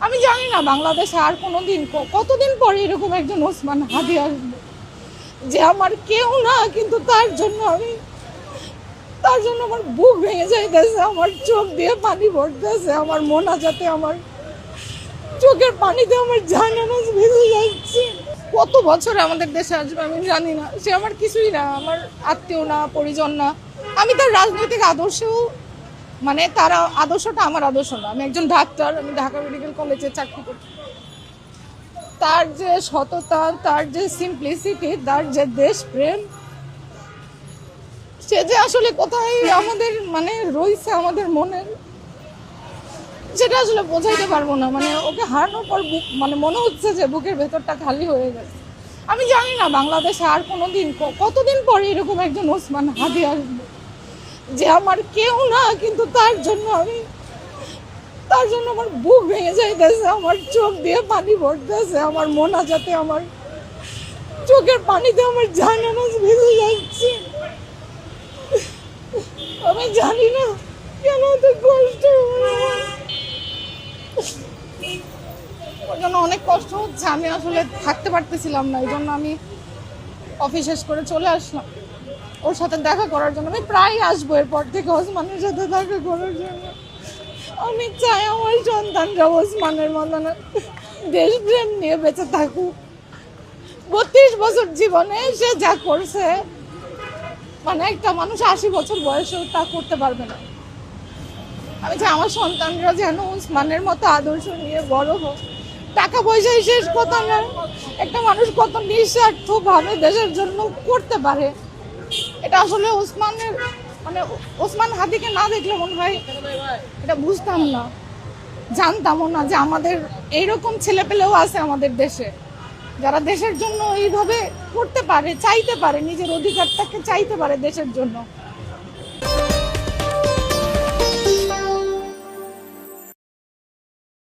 আমি জানি না বাংলাদেশে আর কোনোদিন কতদিন পরে এরকম একজন ওসমান হাদি আসবে যে আমার কেউ না, কিন্তু তার জন্য আমার বুক ভেঙে যাইতেছে, আমার চোখ দিয়ে পানি পড়তেছে, আমার মোনাজাতে আমার চোখের পানিতে আমার জানানাজ ভেঙে যাচ্ছে। কত বছরে আমাদের দেশে আসবে আমি জানি না। সে আমার কিছুই না, আমার আত্মীয় না, পরিজন না। আমি তার রাজনৈতিক আদর্শেও মানে তার আদর্শটা আমার আদর্শ না। আমি একজন ডাক্তার, আমি ঢাকা মেডিকেল কলেজে চাকরি করি। তার যে সততা, তার যে সিম্পলিসিটি, তার যে দেশপ্রেম, সে যে আসলে কোথায় আমাদের মানে রয়েছে আমাদের মনের, সেটা আসলে বোঝাইতে পারবো না। মানে ওকে হারানোর পর মানে মনে হচ্ছে যে বুকের ভেতরটা খালি হয়ে গেছে। আমি জানি না বাংলাদেশে আর কোনোদিন কতদিন পরে এরকম একজন ওসমান হাদি আসবে যে আমার কেউ না, কিন্তু তার জন্য আমার বুক ভেঙে যাইতেছে, আমার চোখ দিয়ে পানি পড়তেছে, আমার মোনাজাতে আমার চোখের পানিতে আমার জানানাজ ভেঙে যাচ্ছে। আমি জানি না কেন এত কষ্ট, ওর জন্য অনেক কষ্ট হচ্ছে। আমি আসলে থাকতে পারতেছিলাম না, এই জন্য আমি অফিস শেষ করে চলে আসলাম ওর সাথে দেখা করার জন্য। আমি প্রায় আসবো এরপর থেকে ওসমানের সাথে দেখা করার জন্য। আমি চাই আমার সন্তানরা ওসমানের মতন দেশপ্রেম নিয়ে বেঁচে থাকুক। 32 বছর জীবনে সে যা করছে, মানে একটা মানুষ 80 বছর বয়সেও তা করতে পারবে না। আমি চাই আমার সন্তানরা যেন ওসমানের মতো আদর্শ নিয়ে বড় হোক। টাকা পয়সাই শেষ কথা না, একটা মানুষ কত নিঃস্বার্থ ভাবে দেশের জন্য করতে পারে, এটা আসলে ওসমানের মানে ওসমান হাদিকে না দেখলে মনে হয় এটা বুঝতাম না, জানতামও না যে আমাদের এইরকম ছেলেপেলেও আছে আমাদের দেশে, যারা দেশের জন্য এইভাবে করতে পারে, চাইতে পারে, নিজের অধিকারটাকে চাইতে পারে দেশের জন্য।